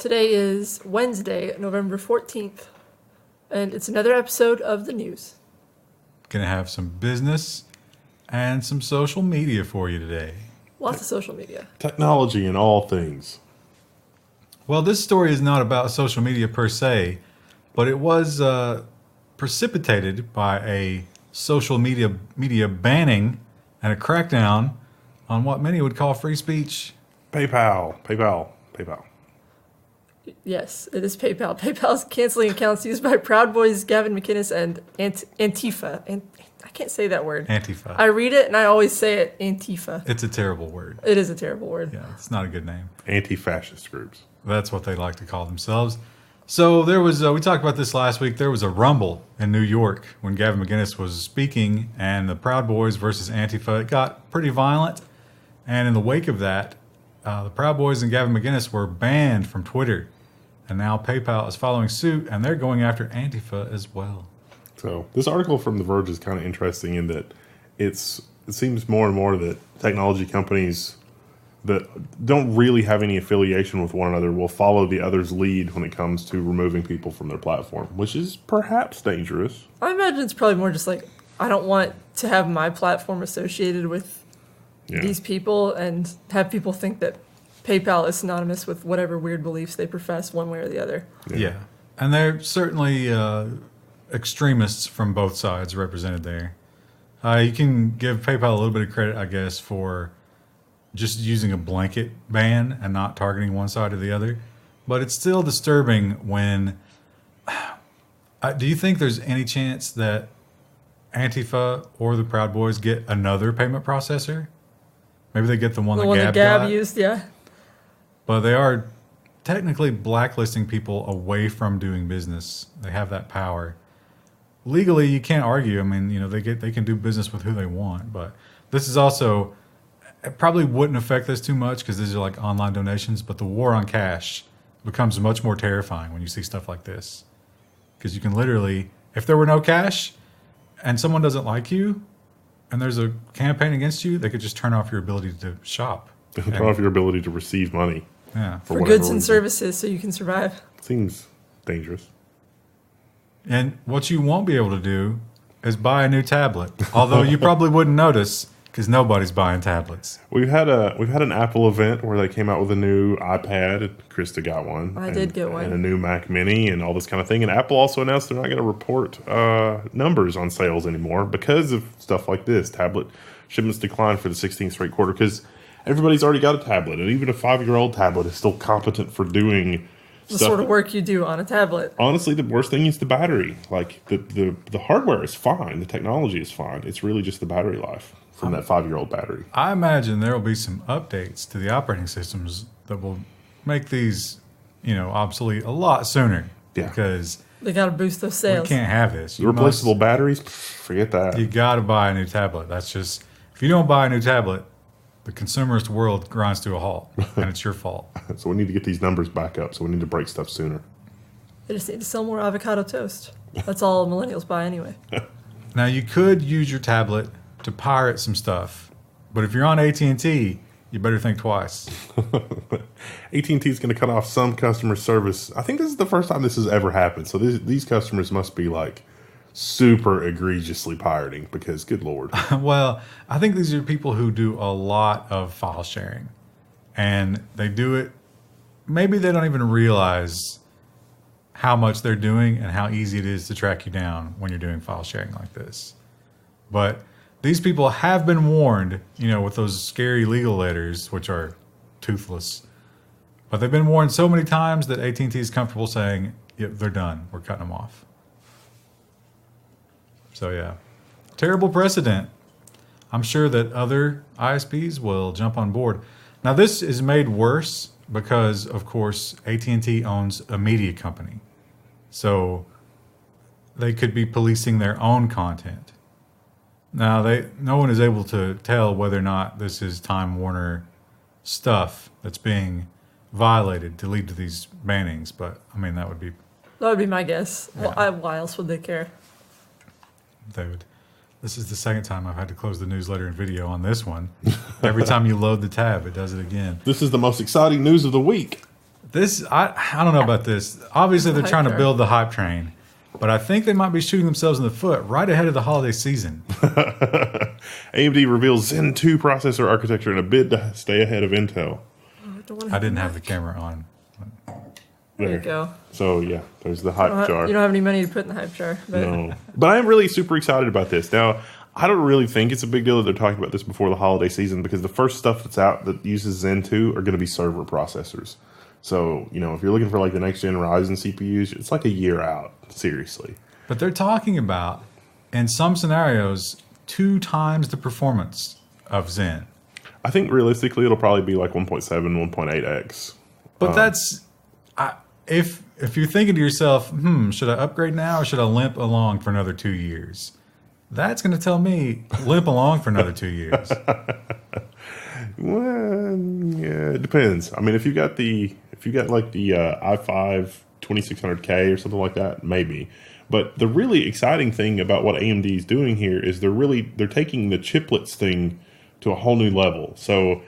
Today is Wednesday, November 14th, and it's another episode of the news. Gonna have some business and some social media for you today. Lots of social media. Technology in all things. Well, this story is not about social media per se, but it was precipitated by a social media banning and a crackdown on what many would call free speech. PayPal. Yes, it is PayPal. PayPal's canceling accounts used by Proud Boys, Gavin McInnes, and Antifa. And I can't say that word. Antifa. I read it and I always say it Antifa. It's a terrible word. It is a terrible word. Yeah, it's not a good name. Anti-fascist groups. That's what they like to call themselves. So there was, we talked about this last week, there was a rumble in New York when Gavin McInnes was speaking, and the Proud Boys versus Antifa, it got pretty violent. And in the wake of that, the Proud Boys and Gavin McInnes were banned from Twitter. And now PayPal is following suit, and they're going after Antifa as well. So this article from The Verge is kind of interesting in that it seems more and more that technology companies that don't really have any affiliation with one another will follow the other's lead when it comes to removing people from their platform, which is perhaps dangerous. I imagine it's probably more just like, I don't want to have my platform associated with these people and have people think that PayPal is synonymous with whatever weird beliefs they profess one way or the other. Yeah. And there are certainly extremists from both sides represented there. You can give PayPal a little bit of credit, I guess, for just using a blanket ban and not targeting one side or the other. But it's still disturbing when... do you think there's any chance that Antifa or the Proud Boys get another payment processor? Maybe they get the one that Gab used, yeah. But they are technically blacklisting people away from doing business. They have that power. Legally, you can't argue. I mean, you know, they can do business with who they want. But this is also, it probably wouldn't affect this too much because these are like online donations. But the war on cash becomes much more terrifying when you see stuff like this. Because you can literally, if there were no cash and someone doesn't like you and there's a campaign against you, they could just turn off your ability to shop. Turn off your ability to receive money. Yeah. For goods and services so you can survive. Seems dangerous. And what you won't be able to do is buy a new tablet. Although you probably wouldn't notice because nobody's buying tablets. We've had an Apple event where they came out with a new iPad. Krista got one. I did get one. And a new Mac Mini and all this kind of thing. And Apple also announced they're not going to report numbers on sales anymore because of stuff like this. Tablet shipments declined for the 16th straight quarter because everybody's already got a tablet, and even a 5-year-old tablet is still competent for doing the stuff. Sort of work you do on a tablet. Honestly, the worst thing is the battery. Like, the hardware is fine. The technology is fine. It's really just the battery life from that 5-year-old battery. I imagine there will be some updates to the operating systems that will make these, obsolete a lot sooner. Yeah. Because they got to boost those sales. We can't have this. The replaceable batteries, forget that. You got to buy a new tablet. That's just, if you don't buy a new tablet, the consumerist world grinds to a halt, and it's your fault. So we need to get these numbers back up, so we need to break stuff sooner. They just need to sell more avocado toast. That's all millennials buy anyway. Now, you could use your tablet to pirate some stuff, but if you're on AT&T, you better think twice. AT&T is going to cut off some customer service. I think this is the first time this has ever happened, so these customers must be like super egregiously pirating because, good Lord. Well, I think these are people who do a lot of file sharing. And they do it, maybe they don't even realize how much they're doing and how easy it is to track you down when you're doing file sharing like this. But these people have been warned, with those scary legal letters, which are toothless. But they've been warned so many times that AT&T is comfortable saying, yep, they're done. We're cutting them off. So, yeah, terrible precedent. I'm sure that other ISPs will jump on board. Now, this is made worse because, of course, AT&T owns a media company. So they could be policing their own content. Now, no one is able to tell whether or not this is Time Warner stuff that's being violated to lead to these bannings. But, I mean, that would be my guess. Yeah. Why else would they care? This is the second time I've had to close the newsletter and video on this one. Every time you load the tab, it does it again. This is the most exciting news of the week. I don't know about this. Obviously, they're Hype trying to train. build the hype train, but I think they might be shooting themselves in the foot right ahead of the holiday season. AMD reveals Zen 2 processor architecture in a bid to stay ahead of Intel. I didn't have the camera on. There you go. So yeah, there's the hype jar. You don't have any money to put in the hype jar. But No, but I am really super excited about this. Now, I don't really think it's a big deal that they're talking about this before the holiday season because the first stuff that's out that uses Zen 2 are going to be server processors. So, if you're looking for like the next gen Ryzen CPUs, it's like a year out, seriously. But they're talking about, in some scenarios, 2 times the performance of Zen. I think realistically it'll probably be like 1.7, 1.8x. But if you're thinking to yourself, should I upgrade now or should I limp along for another 2 years? That's going to tell me limp along for another 2 years. Well, yeah, it depends. I mean, if you got like the i5 2600K or something like that, maybe. But the really exciting thing about what AMD is doing here is they're taking the chiplets thing to a whole new level. So,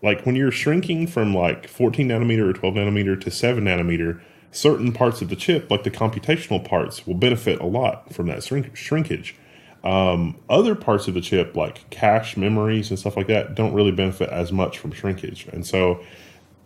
like when you're shrinking from like 14 nanometer or 12 nanometer to 7 nanometer, certain parts of the chip, like the computational parts, will benefit a lot from that shrinkage. Other parts of the chip, like cache memories and stuff like that, don't really benefit as much from shrinkage. And so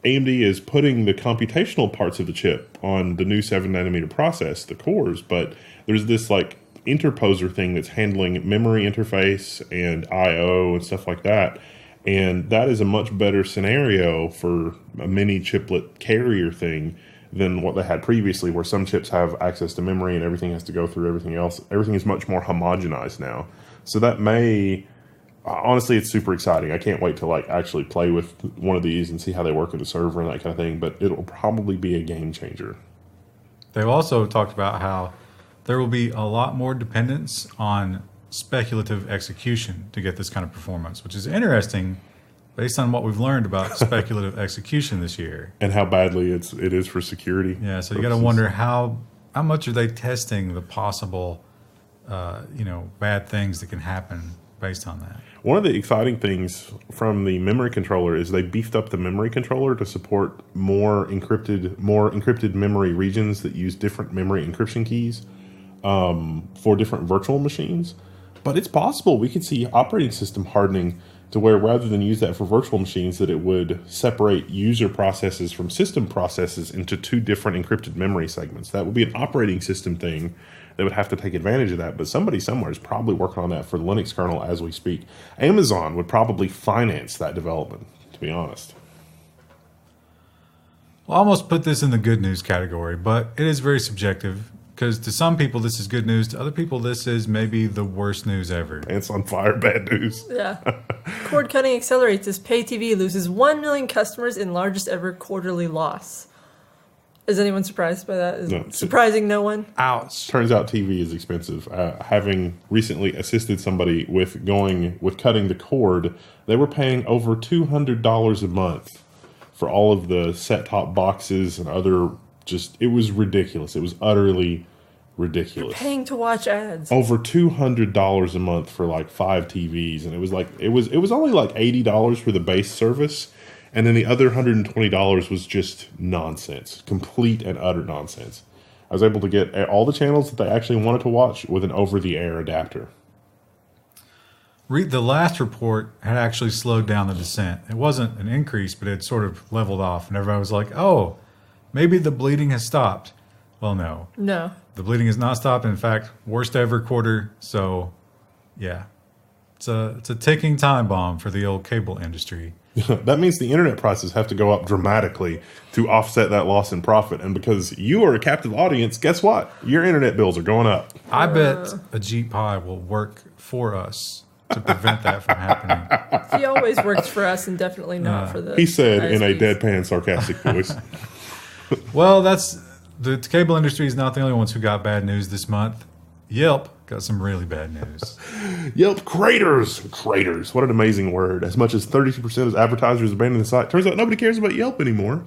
AMD is putting the computational parts of the chip on the new 7 nanometer process, the cores, but there's this like interposer thing that's handling memory interface and I/O and stuff like that. And that is a much better scenario for a mini chiplet carrier thing than what they had previously, where some chips have access to memory and everything has to go through everything else. Everything is much more homogenized now. So that may, honestly, it's super exciting. I can't wait to like actually play with one of these and see how they work in the server and that kind of thing, but it'll probably be a game changer. They've also talked about how there will be a lot more dependence on speculative execution to get this kind of performance, which is interesting based on what we've learned about speculative execution this year. And how badly it is for security. Yeah, so you got to wonder how much are they testing the possible, bad things that can happen based on that. One of the exciting things from the memory controller is they beefed up the memory controller to support more encrypted memory regions that use different memory encryption keys for different virtual machines. But it's possible we could see operating system hardening to where rather than use that for virtual machines, that it would separate user processes from system processes into 2 different encrypted memory segments. That would be an operating system thing that would have to take advantage of that. But somebody somewhere is probably working on that for the Linux kernel as we speak. Amazon would probably finance that development, to be honest. Well, I almost put this in the good news category, but it is very subjective. Because to some people, this is good news. To other people, this is maybe the worst news ever. Pants on fire, bad news. Yeah. Cord cutting accelerates as pay TV loses 1 million customers in largest ever quarterly loss. Is anyone surprised by that? Is it surprising no one? Ouch. Turns out TV is expensive. Having recently assisted somebody with cutting the cord, they were paying over $200 a month for all of the set-top boxes and other. It was ridiculous. It was utterly ridiculous. You're paying to watch ads. Over $200 a month for like 5 TVs, and it was only like $80 for the base service, and then the other $120 was just nonsense, complete and utter nonsense. I was able to get all the channels that they actually wanted to watch with an over-the-air adapter. The last report had actually slowed down the descent. It wasn't an increase, but it had sort of leveled off, and everybody was like, "Oh, maybe the bleeding has stopped." Well, no. No. The bleeding has not stopped. In fact, worst ever quarter. So, yeah. It's a ticking time bomb for the old cable industry. That means the internet prices have to go up dramatically to offset that loss in profit. And because you are a captive audience, guess what? Your internet bills are going up. I bet a Jeep Pie will work for us to prevent that from happening. He always works for us and definitely not for the He said in a ISPs. deadpan, sarcastic voice. Well, the cable industry is not the only ones who got bad news this month. Yelp got some really bad news. Yelp craters. Craters. What an amazing word. As much as 32% of advertisers abandon the site. Turns out nobody cares about Yelp anymore.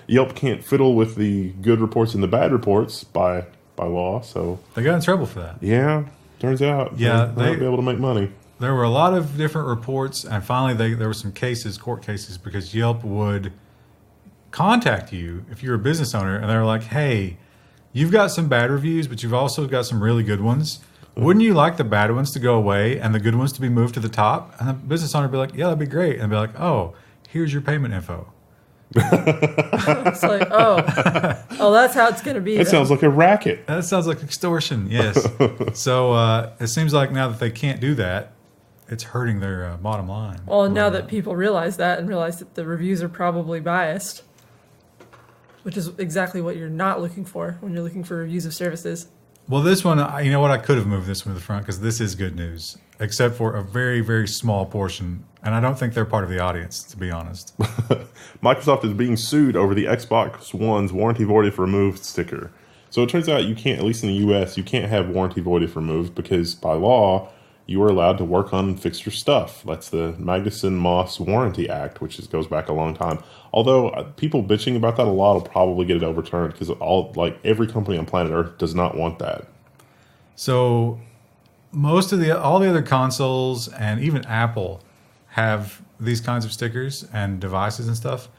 Yelp can't fiddle with the good reports and the bad reports by law. So They got in trouble for that. yeah, turns out Yeah, they won't be able to make money. There were a lot of different reports, and finally there were some court cases, because Yelp would contact you if you're a business owner and they're like, hey, you've got some bad reviews, but you've also got some really good ones. Wouldn't you like the bad ones to go away and the good ones to be moved to the top? And the business owner would be like, yeah, that'd be great. And be like, oh, here's your payment info. It's like, oh, that's how it's going to be. That sounds like a racket. That sounds like extortion, yes. So it seems like now that they can't do that, it's hurting their bottom line. Well, now that people realize that and realize that the reviews are probably biased, which is exactly what you're not looking for when you're looking for reviews of services. Well, this one, you know what? I could have moved this one to the front because this is good news, except for a very, very small portion. And I don't think they're part of the audience, to be honest. Microsoft is being sued over the Xbox One's warranty void if removed sticker. So it turns out you can't, at least in the US, you can't have warranty void if removed because by law, you are allowed to work on and fix your stuff. That's the Magnuson-Moss Warranty Act, which goes back a long time. Although people bitching about that a lot will probably get it overturned because every company on planet Earth does not want that. So all the other consoles and even Apple have these kinds of stickers and devices and stuff,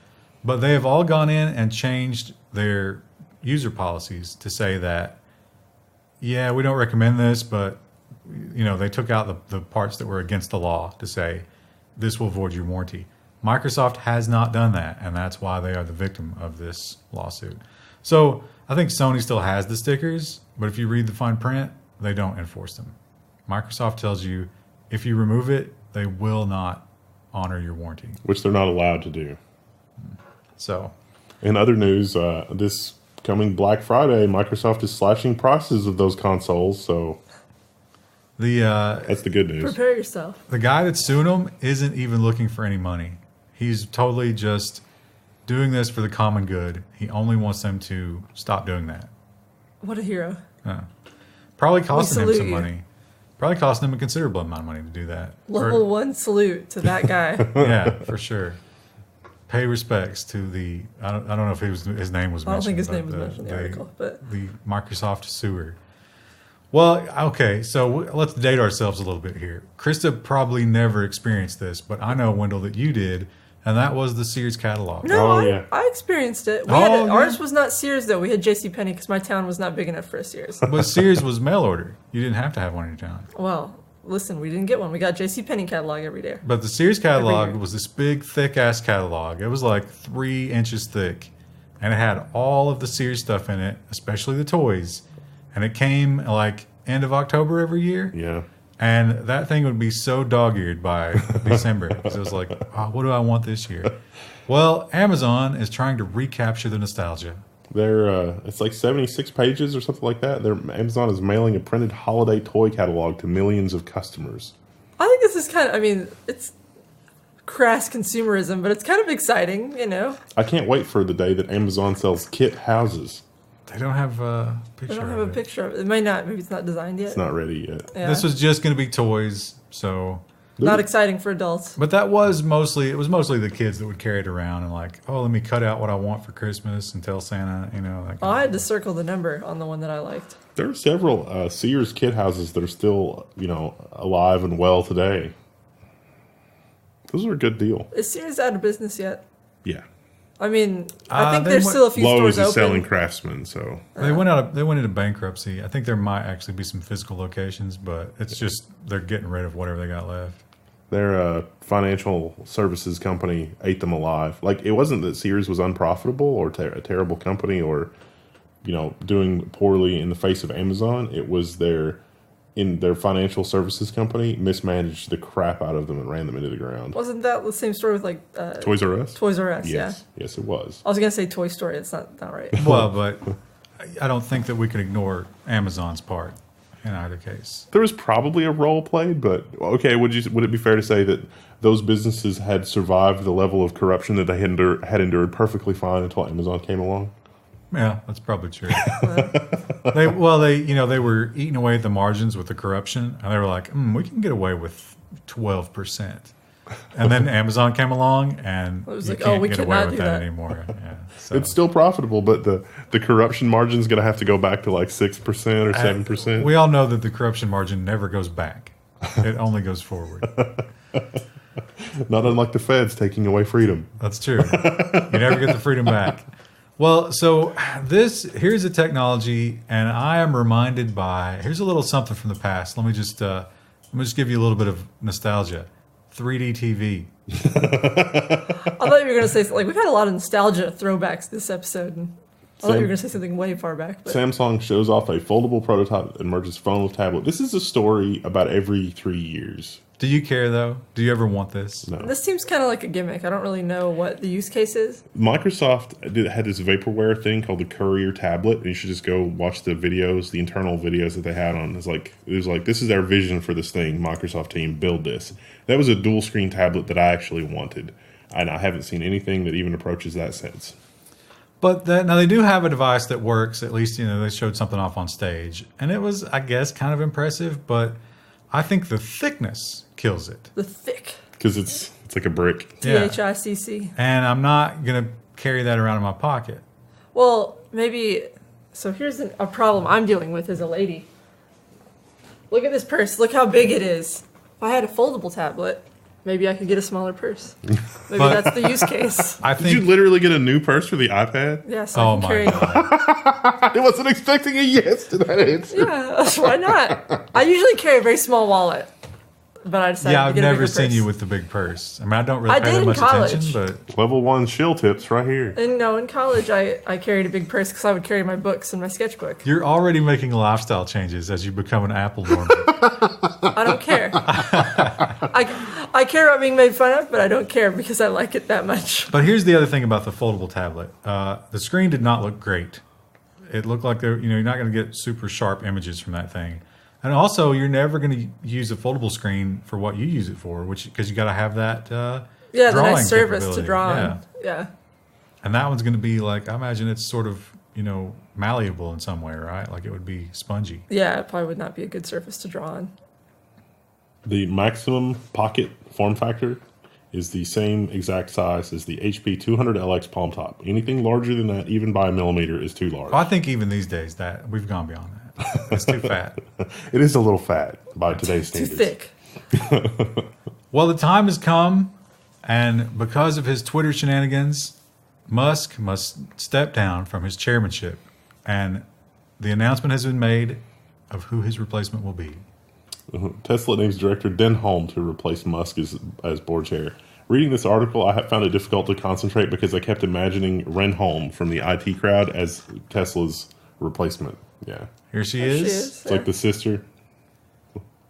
but they have all gone in and changed their user policies to say that, yeah, we don't recommend this, but they took out the parts that were against the law to say this will void your warranty. Microsoft has not done that, and that's why they are the victim of this lawsuit. So I think Sony still has the stickers, but if you read the fine print, they don't enforce them. Microsoft tells you if you remove it, they will not honor your warranty. Which they're not allowed to do. So, in other news, this coming Black Friday, Microsoft is slashing prices of those consoles, so that's the good news. Prepare yourself. The guy that's suing them isn't even looking for any money. He's totally just doing this for the common good. He only wants them to stop doing that. What a hero. Probably costing him some you. money. Probably costing him a considerable amount of money to do that. Level 1 salute to that guy. Yeah, for sure. Pay respects to the, I don't know if his name was mentioned. I don't think his name was mentioned in the article. But the Microsoft sewer. Well, okay, so let's date ourselves a little bit here. Krista probably never experienced this, but I know, Wendell, that you did, and that was the Sears catalog. No, yeah. I experienced it. Yeah. Ours was not Sears, though. We had JCPenney because my town was not big enough for a Sears. But Sears was mail order. You didn't have to have one in your town. Well, listen, we didn't get one. We got JCPenney catalog every day. But the Sears catalog was this big, thick-ass catalog. It was like 3 inches thick, and it had all of the Sears stuff in it, especially the toys. And it came like end of October every year. Yeah. And that thing would be so dog-eared by December. Because it was like, what do I want this year? Well, Amazon is trying to recapture the nostalgia. It's like 76 pages or something like that. Amazon is mailing a printed holiday toy catalog to millions of customers. I think this is it's crass consumerism, but it's kind of exciting, I can't wait for the day that Amazon sells kit houses. They don't have a picture. They don't have a picture of it. It may not. Maybe it's not designed yet. It's not ready yet. Yeah. This was just going to be toys, so not exciting for adults. But it was mostly the kids that would carry it around and like, let me cut out what I want for Christmas and tell Santa, I had to circle the number on the one that I liked. There are several Sears kit houses that are still, alive and well today. Those are a good deal. Is Sears out of business yet? Yeah. I mean, I think there's still a few Lowe's stores is open. selling Craftsman, so they went into bankruptcy. I think there might actually be some physical locations, but it's just they're getting rid of whatever they got left. Their financial services company ate them alive. Like, it wasn't that Sears was unprofitable or a terrible company or, doing poorly in the face of Amazon. It was their financial services company mismanaged the crap out of them and ran them into the ground. Wasn't that the same story with Toys R Us? Toys R Us, Yes. Yes, it was. I was going to say Toy Story. It's not right. Well, but I don't think that we can ignore Amazon's part in either case. There was probably a role played, but okay, would it be fair to say that those businesses had survived the level of corruption that they had endured perfectly fine until Amazon came along? Yeah, that's probably true. They were eating away at the margins with the corruption, and they were like, we can get away with 12%. And then Amazon came along, and it was you like, can't we get cannot away with do that that anymore. Yeah, so. It's still profitable, but the corruption margin is going to have to go back to like 6% or 7%. We all know that the corruption margin never goes back. It only goes forward. Not unlike the feds taking away freedom. That's true. You never get the freedom back. Well, so here's a technology, and I am reminded by, here's a little something from the past. Let me just give you a little bit of nostalgia. 3D TV. I thought you were going to say something. Like, we've had a lot of nostalgia throwbacks this episode. And I thought you were going to say something way far back. But. Samsung shows off a foldable prototype that merges phone with tablet. This is a story about every 3 years. Do you care, though? Do you ever want this? No. This seems kind of like a gimmick. I don't really know what the use case is. Microsoft had this vaporware thing called the Courier tablet, and you should just go watch the videos, the internal videos that they had on. It was like this is our vision for this thing. Microsoft team build this. That was a dual screen tablet that I actually wanted, and I haven't seen anything that even approaches that since. But now they do have a device that works. At least they showed something off on stage, and it was, I guess, kind of impressive. But I think the thickness kills it. The thick. Because it's like a brick. THICC. And I'm not going to carry that around in my pocket. Well, maybe... So here's a problem I'm dealing with as a lady. Look at this purse. Look how big it is. If I had a foldable tablet, maybe I could get a smaller purse. Maybe that's the use case. Did you literally get a new purse for the iPad? Yes, I can carry I wasn't expecting a yes to that answer. Yeah, why not? I usually carry a very small wallet. But I decided to get I've a never bigger seen purse. you with the big purse. I mean, I don't really I pay did that in much college. attention, but Level 1 shill tips right here. And no, in college, I carried a big purse because I would carry my books and my sketchbook. you're already making lifestyle changes as you become an Apple normie. I don't care. I care about being made fun of, but I don't care because I like it that much. But here's the other thing about the foldable tablet. The screen did not look great. It looked like you're not going to get super sharp images from that thing. And also, you're never going to use a foldable screen for what you use it for, because you got to have that the drawing nice service capability. to draw Yeah. on. Yeah. And that one's going to be like, I imagine it's sort of, malleable in some way, right? Like it would be spongy. Yeah, it probably would not be a good surface to draw on. The maximum pocket form factor is the same exact size as the HP 200LX palm top. Anything larger than that, even by a millimeter, is too large. I think even these days that we've gone beyond that. It's too fat. It is a little fat by today's Too standards. thick. Well, the time has come, and because of his Twitter shenanigans, Musk must step down from his chairmanship, and the announcement has been made of who his replacement will be. Tesla names director Denholm to replace Musk as board chair. Reading this article, I found it difficult to concentrate because I kept imagining Renholm from the IT crowd as Tesla's replacement. Yeah. Here she There she is. is. It's like the sister.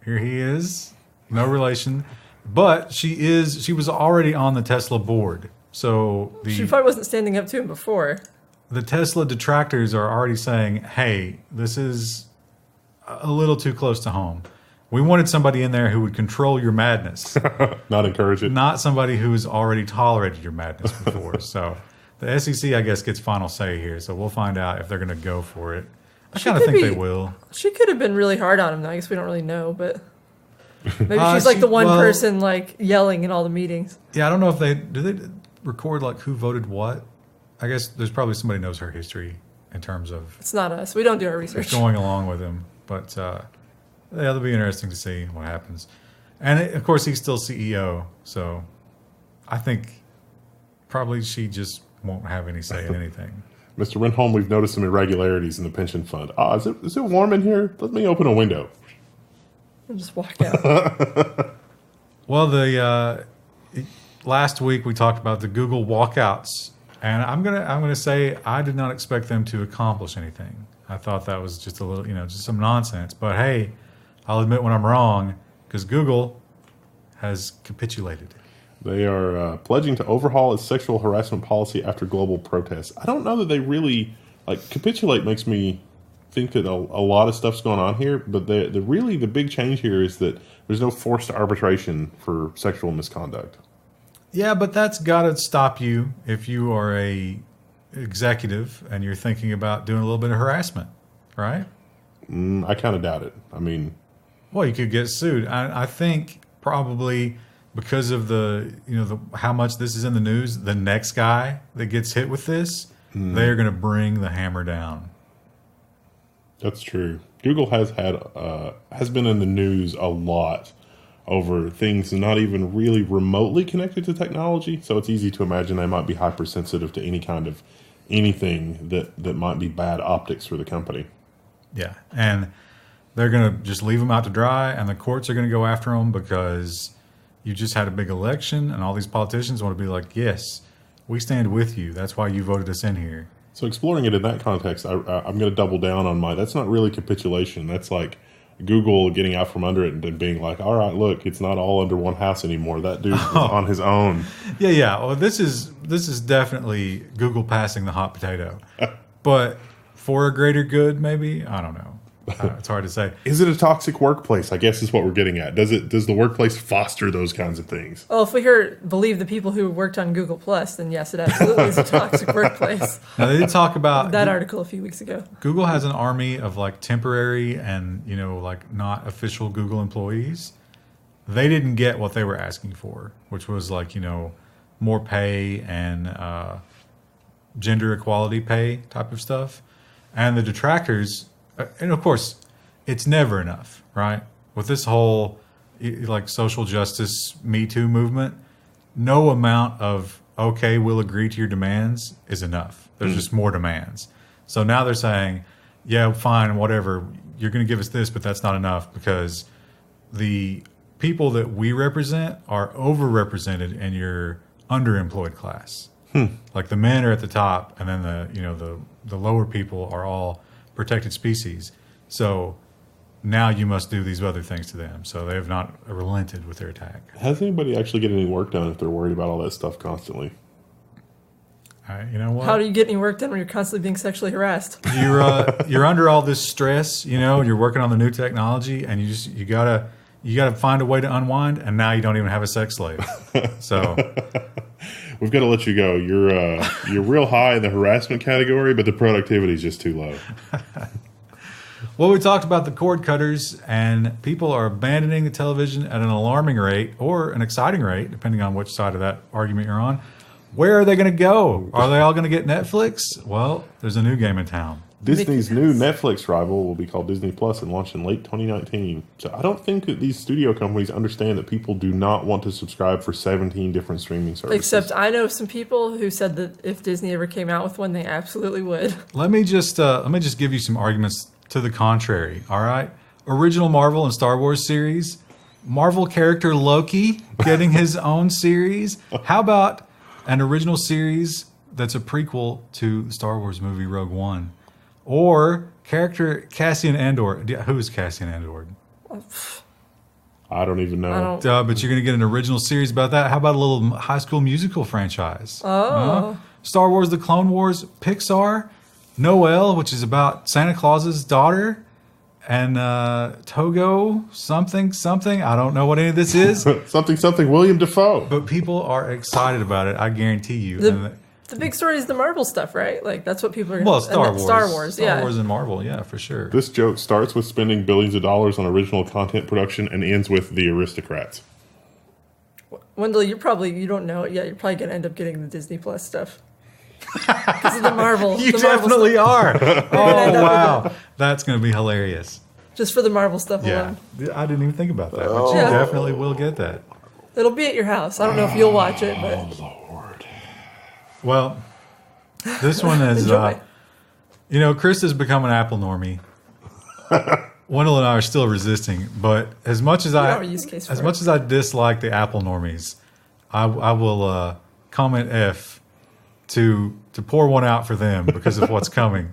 Here he is. No relation. But she was already on the Tesla board. So She probably wasn't standing up to him before. the Tesla detractors are already saying, hey, this is a little too close to home. We wanted somebody in there who would control your madness. Not encourage it. Not somebody who's already tolerated your madness before. So the SEC, I guess, gets final say here. So we'll find out if they're going to go for it. I kind of think they will. She could have been really hard on him, though. I guess we don't really know, but maybe she's like the one person like yelling in all the meetings. Yeah, I don't know if they record like who voted what. I guess there's probably somebody who knows her history in terms of It's not us. We don't do our research. going along with him. But yeah, it'll be interesting to see what happens. And of course, he's still CEO, so I think probably she just won't have any say in anything. Mr. Renholm, we've noticed some irregularities in the pension fund. Is it warm in here? Let me open a window. And just walk out. Well, last week we talked about the Google walkouts, and I'm gonna say I did not expect them to accomplish anything. I thought that was just a little, just some nonsense. But hey, I'll admit when I'm wrong, because Google has capitulated. They are pledging to overhaul its sexual harassment policy after global protests. I don't know that they really capitulate. Makes me think that a lot of stuff's going on here, but the big change here is that there's no forced arbitration for sexual misconduct. Yeah, but that's got to stop you if you are a executive and you're thinking about doing a little bit of harassment, right? I kind of doubt it. I mean, well, you could get sued. I think probably because of the how much this is in the news, the next guy that gets hit with this, they're going to bring the hammer down. That's true. Google has been in the news a lot over things not even really remotely connected to technology. So it's easy to imagine they might be hypersensitive to any kind of anything that might be bad optics for the company. Yeah, and they're going to just leave them out to dry, and the courts are going to go after them because you just had a big election, and all these politicians want to be like, yes, we stand with you. That's why you voted us in here. So exploring it in that context, I'm going to double down on that's not really capitulation. That's like Google getting out from under it and being like, all right, look, it's not all under one house anymore. That dude is on his own. Yeah. Well, this is definitely Google passing the hot potato. But for a greater good, maybe? I don't know. It's hard to say. Is it a toxic workplace? I guess is what we're getting at. Does the workplace foster those kinds of things? Well, if we believe the people who worked on Google Plus, then yes, it absolutely is a toxic workplace. Now, they did talk about that article a few weeks ago. Google has an army of like temporary and like not official Google employees. They didn't get what they were asking for, which was like more pay and gender equality pay type of stuff. And the detractors. And of course, it's never enough, right? With this whole like social justice Me Too movement, no amount of, okay, we'll agree to your demands is enough. There's just more demands. So now they're saying, yeah, fine, whatever. You're going to give us this, but that's not enough because the people that we represent are overrepresented in your underemployed class. Like the men are at the top, and then the lower people are all protected species. So now you must do these other things to them. So they have not relented with their attack. Has anybody actually get any work done if they're worried about all that stuff constantly? You know what? How do you get any work done when you're constantly being sexually harassed? You're under all this stress, you're working on the new technology, and you gotta find a way to unwind, and now you don't even have a sex slave. So we've got to let you go. You're real high in the harassment category, but the productivity is just too low. Well, we talked about the cord cutters, and people are abandoning the television at an alarming rate or an exciting rate, depending on which side of that argument you're on. Where are they going to go? Are they all going to get Netflix? Well, there's a new game in town. Disney's new Netflix rival will be called Disney Plus and launch in late 2019. So I don't think that these studio companies understand that people do not want to subscribe for 17 different streaming services. Except I know some people who said that if Disney ever came out with one, they absolutely would. Let me just give you some arguments to the contrary. All right, original Marvel and Star Wars series, Marvel character Loki getting his own series. How about an original series that's a prequel to the Star Wars movie Rogue One? Or character Cassian Andor. Who is Cassian Andor? I don't even know. But you're going to get an original series about that. How about a little High School Musical franchise? Oh. Star Wars, The Clone Wars, Pixar, Noelle, which is about Santa Claus's daughter, and Togo, something. I don't know what any of this is. something, William Dafoe. But people are excited about it, I guarantee you. The big story is the Marvel stuff, right? Like, that's what people are... Well, Star Wars, Star Star Wars and Marvel, yeah, for sure. This joke starts with spending billions of dollars on original content production and ends with the aristocrats. Wendell, you don't know it yet. You're probably going to end up getting the Disney Plus stuff. Because of the Marvel. You definitely are. Oh, wow. That's going to be hilarious. Just for the Marvel stuff alone. I didn't even think about that. But you definitely will get that. It'll be at your house. I don't know if you'll watch it, but... Oh, Lord. Well, this one is, Chris has become an Apple normie. Wendell and I are still resisting, but as much as I dislike the Apple normies, I will comment F to pour one out for them because of what's coming.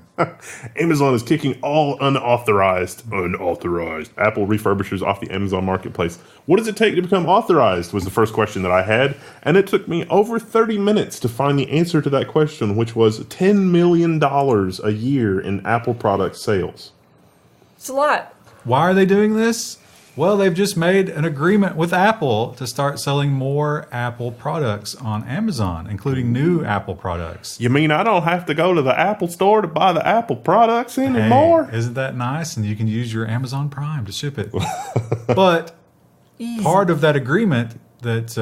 Amazon is kicking all unauthorized Apple refurbishers off the Amazon marketplace. What does it take to become authorized was the first question that I had. And it took me over 30 minutes to find the answer to that question, which was $10 million a year in Apple product sales. It's a lot. Why are they doing this? Well, they've just made an agreement with Apple to start selling more Apple products on Amazon, including new Apple products. You mean I don't have to go to the Apple store to buy the Apple products anymore? Hey, isn't that nice? And you can use your Amazon Prime to ship it. But part of that agreement that,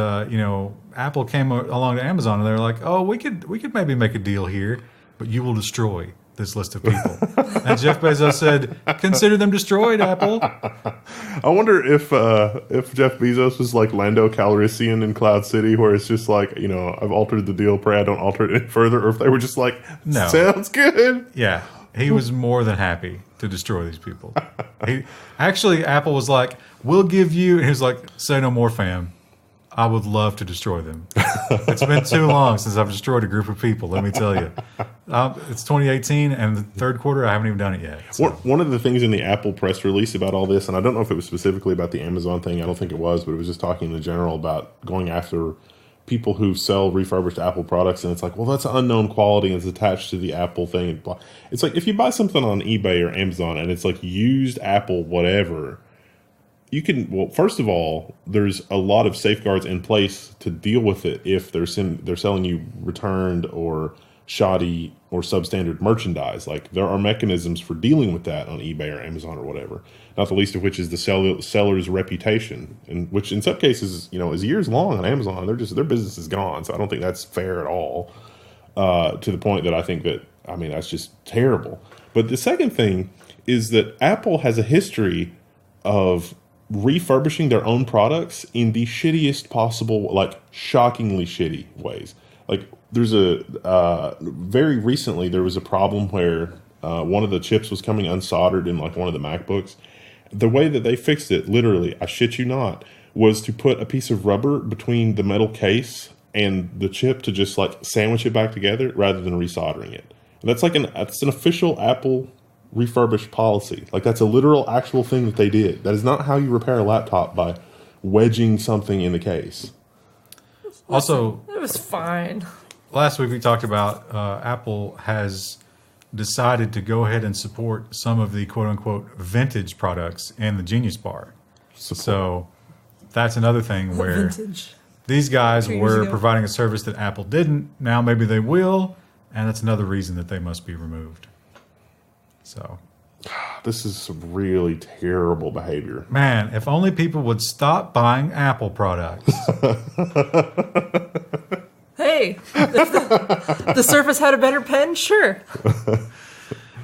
Apple came along to Amazon and they're like, oh, we could maybe make a deal here, but you will destroy this list of people. And Jeff Bezos said, consider them destroyed, Apple. I wonder if Jeff Bezos was like Lando Calrissian in Cloud City, where it's just like, I've altered the deal, pray I don't alter it any further, or if they were just like, no, sounds good. Yeah, he was more than happy to destroy these people. Actually, Apple was like, we'll give you, and he was like, say no more, fam. I would love to destroy them. It's been too long since I've destroyed a group of people, let me tell you. It's 2018, and the third quarter, I haven't even done it yet. So. One of the things in the Apple press release about all this, and I don't know if it was specifically about the Amazon thing, I don't think it was, but it was just talking in general about going after people who sell refurbished Apple products, and it's like, well, that's unknown quality, and it's attached to the Apple thing. And blah. It's like, if you buy something on eBay or Amazon, and it's like used Apple whatever, you can, well, first of all, there's a lot of safeguards in place to deal with it if they're selling you returned or shoddy or substandard merchandise. Like, there are mechanisms for dealing with that on eBay or Amazon or whatever. Not the least of which is the seller's reputation, and which in some cases, is years long on Amazon. Their business is gone, so I don't think that's fair at all. To the point that I think that, that's just terrible. But the second thing is that Apple has a history of refurbishing their own products in the shittiest possible, like shockingly shitty ways. Like, there's very recently there was a problem where one of the chips was coming unsoldered in like one of the MacBooks. The way that they fixed it, literally, I shit you not, was to put a piece of rubber between the metal case and the chip to just like sandwich it back together rather than resoldering it. And that's an official Apple refurbished policy. Like, that's a literal actual thing that they did. That is not how you repair a laptop, by wedging something in the case. Also, it was fine. Last week we talked about Apple has decided to go ahead and support some of the quote-unquote vintage products in the Genius Bar. So that's another thing where these guys were providing a service that Apple didn't. Now maybe they will, and that's another reason that they must be removed. So this is some really terrible behavior. Man, if only people would stop buying Apple products. Hey, if the Surface had a better pen, sure.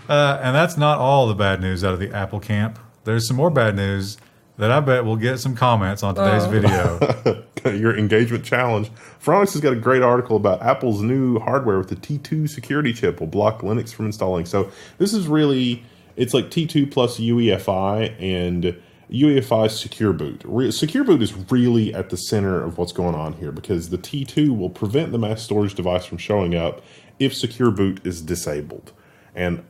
And that's not all the bad news out of the Apple camp. There's some more bad news that I bet will get some comments on today's video. Your engagement challenge. Phronix has got a great article about Apple's new hardware with the T2 security chip will block Linux from installing. So this is really, it's like T2 plus UEFI and UEFI Secure Boot. Secure Boot is really at the center of what's going on here, because the T2 will prevent the mass storage device from showing up if Secure Boot is disabled. And,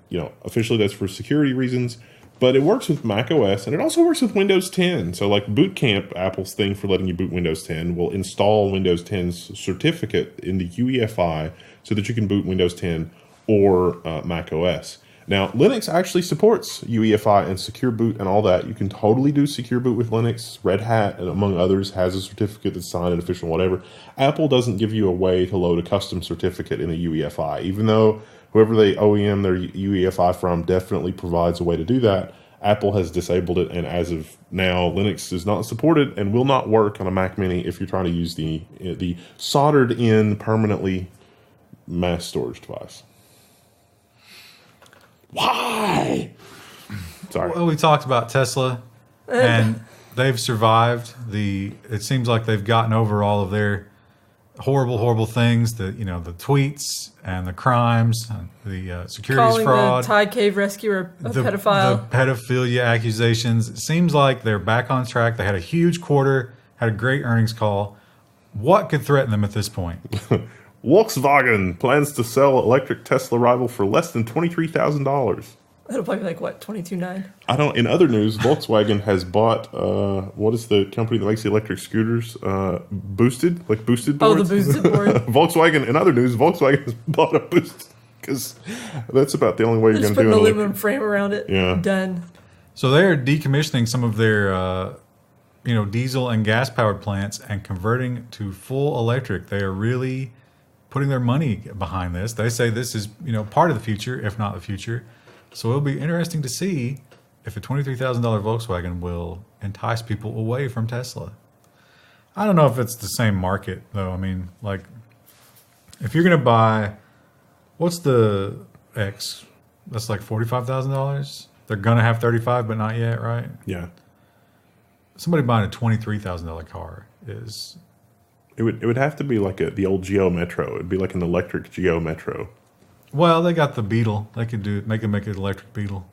officially that's for security reasons. But it works with Mac OS, and it also works with Windows 10. So like Boot Camp, Apple's thing for letting you boot Windows 10, will install Windows 10's certificate in the UEFI so that you can boot Windows 10 or Mac OS. Now, Linux actually supports UEFI and Secure Boot and all that. You can totally do Secure Boot with Linux. Red Hat, among others, has a certificate that's signed and official, whatever. Apple doesn't give you a way to load a custom certificate in the UEFI, even though whoever they OEM their UEFI from definitely provides a way to do that. Apple has disabled it, and as of now, Linux is not supported and will not work on a Mac Mini if you're trying to use the soldered-in permanently mass storage device. Why? Sorry. Well, we talked about Tesla, and they've survived. It seems like they've gotten over all of their horrible things, the tweets and the crimes, the securities fraud. Calling the Thai cave rescuer a pedophile. The pedophilia accusations. It seems like they're back on track. They had a huge quarter, had a great earnings call. What could threaten them at this point? Volkswagen plans to sell electric Tesla rival for less than $23,000. That'll probably be like, what, $22,900? I don't. In other news, Volkswagen has bought, what is the company that makes the electric scooters? Boosted boards? Oh, the Boosted board. Volkswagen, in other news, Volkswagen has bought a Boosted, because that's about the only way you're going to do it. Just put an aluminum frame around it. Yeah. Done. So they're decommissioning some of their, diesel and gas-powered plants and converting to full electric. They are really putting their money behind this. They say this is, part of the future, if not the future. So it'll be interesting to see if a $23,000 Volkswagen will entice people away from Tesla. I don't know if it's the same market, though. I mean, like, if you're going to buy, what's the X? That's like $45,000. They're gonna have 35, but not yet, right? Yeah. Somebody buying a $23,000 car is. It would have to be like the old Geo Metro. It'd be like an electric Geo Metro. Well, they got the Beetle. They could make an electric Beetle.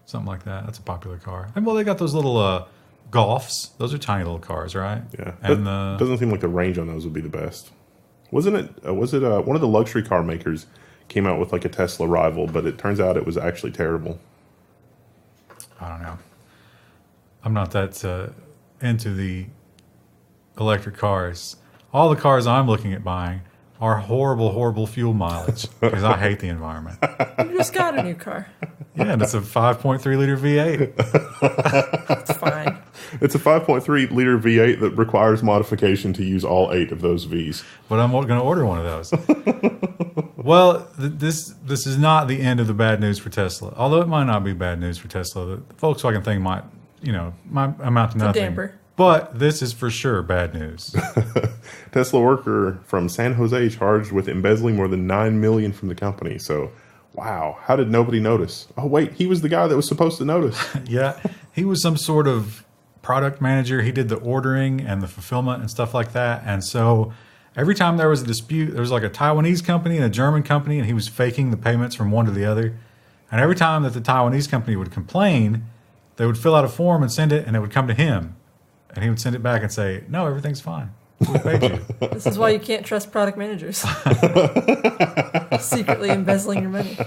Something like that. That's a popular car. And well, they got those little Golfs. Those are tiny little cars, right? Yeah. And doesn't seem like the range on those would be the best. Wasn't it? Was it one of the luxury car makers came out with like a Tesla rival, but it turns out it was actually terrible. I don't know. I'm not that into the electric cars. All the cars I'm looking at buying are horrible fuel mileage because I hate the environment. You just got a new car. Yeah, and it's a 5.3 liter V8. It's fine. It's a 5.3 liter V8 that requires modification to use all 8 of those Vs. But I'm going to order one of those. Well, this is not the end of the bad news for Tesla. Although it might not be bad news for Tesla. The Volkswagen thing might amount to nothing. Damper. But this is for sure bad news. Tesla worker from San Jose charged with embezzling more than $9 million from the company. So, wow, how did nobody notice? Oh, wait, he was the guy that was supposed to notice. Yeah, he was some sort of product manager. He did the ordering and the fulfillment and stuff like that. And so every time there was a dispute, there was like a Taiwanese company and a German company, and he was faking the payments from one to the other. And every time that the Taiwanese company would complain, they would fill out a form and send it, and it would come to him. And he would send it back and say, no, everything's fine. We paid you. This is why you can't trust product managers. Secretly embezzling your money.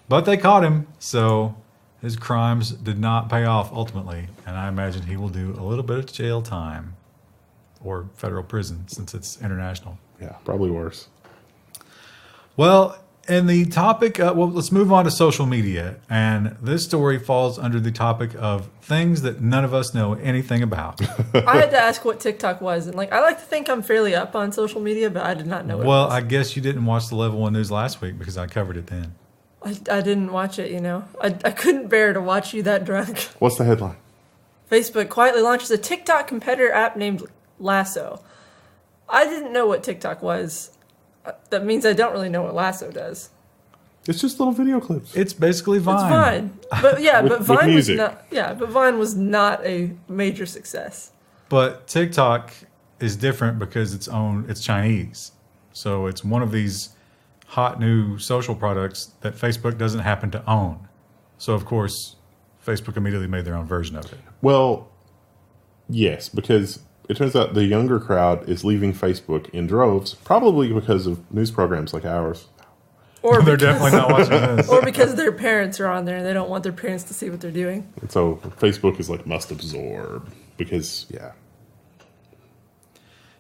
But they caught him, so his crimes did not pay off ultimately. And I imagine he will do a little bit of jail time or federal prison since it's international. Yeah, probably worse. Well, in the topic, let's move on to social media. And this story falls under the topic of things that none of us know anything about. I had to ask what TikTok was. And I like to think I'm fairly up on social media, but I did not know what it was. I guess you didn't watch the Level 1 news last week because I covered it then. I didn't watch it, I couldn't bear to watch you that drunk. What's the headline? Facebook quietly launches a TikTok competitor app named Lasso. I didn't know what TikTok was. That means I don't really know what Lasso does. It's just little video clips. It's basically Vine. It's Vine. But yeah, With Vine was music. not but Vine was not a major success. But TikTok is different because it's Chinese. So it's one of these hot new social products that Facebook doesn't happen to own. So of course, Facebook immediately made their own version of it. Well, yes, because it turns out the younger crowd is leaving Facebook in droves, probably because of news programs like ours. Or They're definitely not watching this. Or because their parents are on there and they don't want their parents to see what they're doing. And so Facebook is must absorb because, yeah.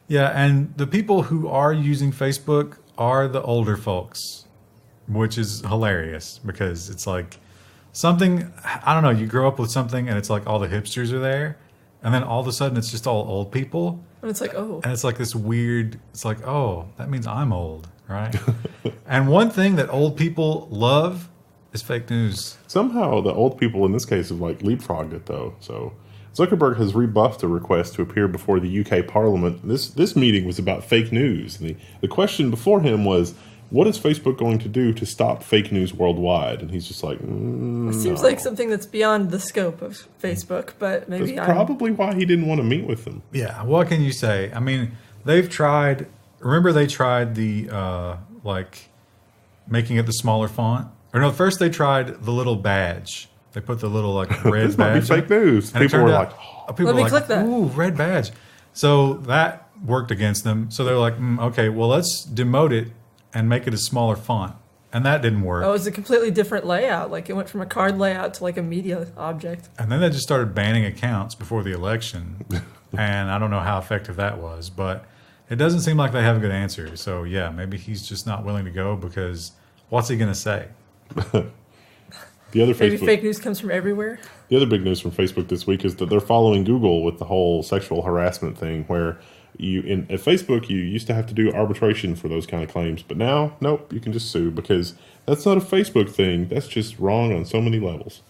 Yeah, and the people who are using Facebook are the older folks, which is hilarious because it's like something, I don't know, you grow up with something and it's like all the hipsters are there. And then all of a sudden, it's just all old people. And it's like, oh. And it's like this weird, it's like, oh, that means I'm old, right? And one thing that old people love is fake news. Somehow the old people in this case have leapfrogged it, though. So Zuckerberg has rebuffed a request to appear before the UK Parliament. This meeting was about fake news. The question before him was, what is Facebook going to do to stop fake news worldwide? And he's just like, It seems like something that's beyond the scope of Facebook, but maybe That's probably why he didn't want to meet with them. Yeah, what can you say? I mean, they've tried, remember they tried the, making it the smaller font? Or no, first they tried the little badge. They put the little, red This might be badge. fake news. And People were like, people Let me were click that. ooh, red badge. So that worked against them. So they're like, okay, well, let's demote it and make it a smaller font. And that didn't work. Oh, it was a completely different layout. It went from a card layout to a media object. And then they just started banning accounts before the election. And I don't know how effective that was, but it doesn't seem like they have a good answer. So yeah, maybe he's just not willing to go because what's he going to say? the other Maybe Facebook, fake news comes from everywhere. the other big news from Facebook this week is that they're following Google with the whole sexual harassment thing where at Facebook, you used to have to do arbitration for those kind of claims, but now, nope, you can just sue because that's not a Facebook thing. That's just wrong on so many levels.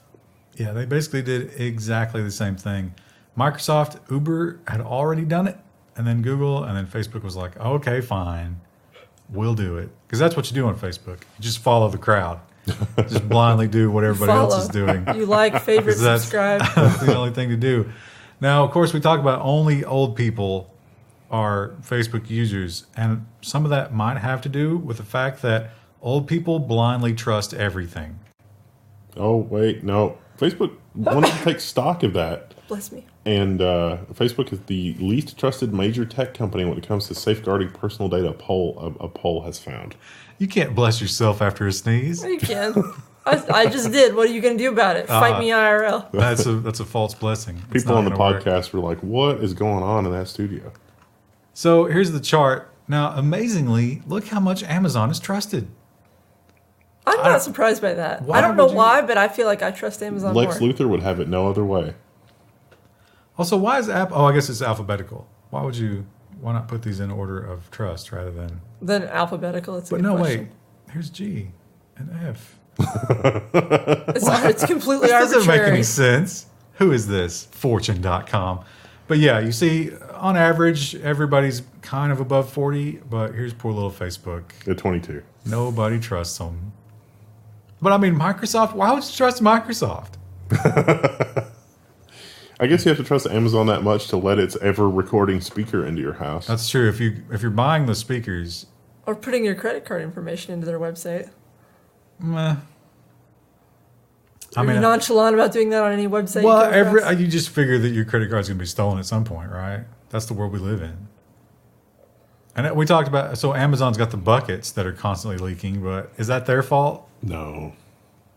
Yeah, they basically did exactly the same thing. Microsoft, Uber had already done it, and then Google, and then Facebook was like, okay, fine, we'll do it. Because that's what you do on Facebook. You just follow the crowd. Just blindly do what everybody else is doing. You like, favorite, subscribe. That's the only thing to do. Now, of course, we talk about only old people are Facebook users, and some of that might have to do with the fact that old people blindly trust everything. Oh, wait, no. Facebook wanted to take stock of that. Bless me. And Facebook is the least trusted major tech company when it comes to safeguarding personal data, a poll has found. You can't bless yourself after a sneeze. You can. I just did. What are you going to do about it? Fight me IRL. That's a false blessing. People on the podcast were like, what is going on in that studio? So here's the chart. Now, amazingly, look how much Amazon is trusted. I'm not surprised by that. I don't know why, but I feel like I trust Amazon more. Lex Luthor would have it no other way. Also, why is I guess it's alphabetical. Why not put these in order of trust rather than... Then alphabetical, it's a good question. Wait. Here's G and F. It's completely arbitrary. This doesn't make any sense. Who is this? Fortune.com. But yeah, you see, on average, everybody's kind of above 40, but here's poor little Facebook. At 22. Nobody trusts them. But I mean, Microsoft, why would you trust Microsoft? I guess you have to trust Amazon that much to let its ever recording speaker into your house. That's true. If you're buying the speakers, or putting your credit card information into their website. Meh. Are you nonchalant about doing that on any website? Well, you just figure that your credit card's going to be stolen at some point, right? That's the world we live in. And we talked about, so Amazon's got the buckets that are constantly leaking, but is that their fault? No.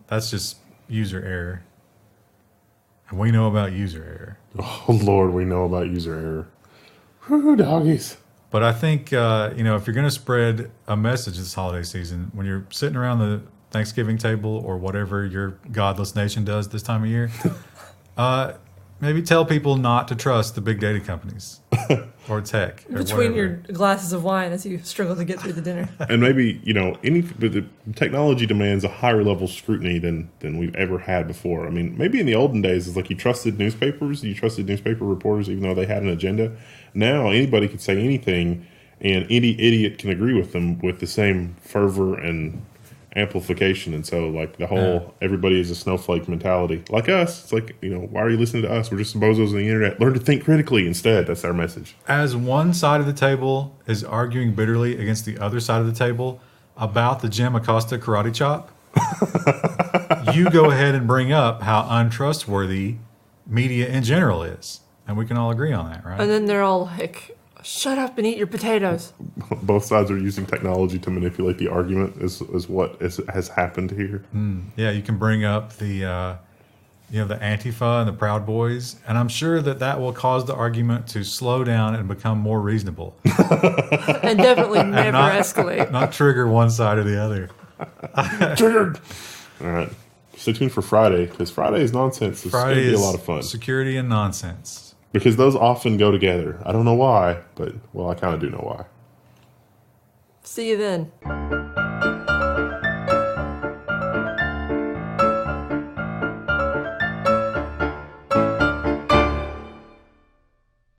That's just user error. And we know about user error. Oh, Lord, we know about user error. Whoo, doggies. But I think, if you're going to spread a message this holiday season, when you're sitting around the Thanksgiving table or whatever your godless nation does this time of year, maybe tell people not to trust the big data companies or tech. Or Between your glasses of wine as you struggle to get through the dinner. And maybe, but the technology demands a higher level of scrutiny than we've ever had before. I mean, maybe in the olden days, it's like you trusted newspapers, you trusted newspaper reporters, even though they had an agenda. Now, anybody can say anything, and any idiot can agree with them with the same fervor and amplification. And so, like, the whole everybody is a snowflake mentality. Like us, it's like, why are you listening to us? We're just bozos on the internet. Learn to think critically instead. That's our message. As one side of the table is arguing bitterly against the other side of the table about the Jim Acosta karate chop, you go ahead and bring up how untrustworthy media in general is. And we can all agree on that, right? And then they're all like, shut up and eat your potatoes. Both sides are using technology to manipulate the argument is what has happened here. Yeah, you can bring up the Antifa and the Proud Boys, and I'm sure that will cause the argument to slow down and become more reasonable. And definitely never escalate. Not trigger one side or the other. Triggered! All right. Stay tuned for Friday, because Friday is nonsense. It's going to be a lot of fun. Security and nonsense. Because those often go together. I don't know why, but, I kind of do know why. See you then.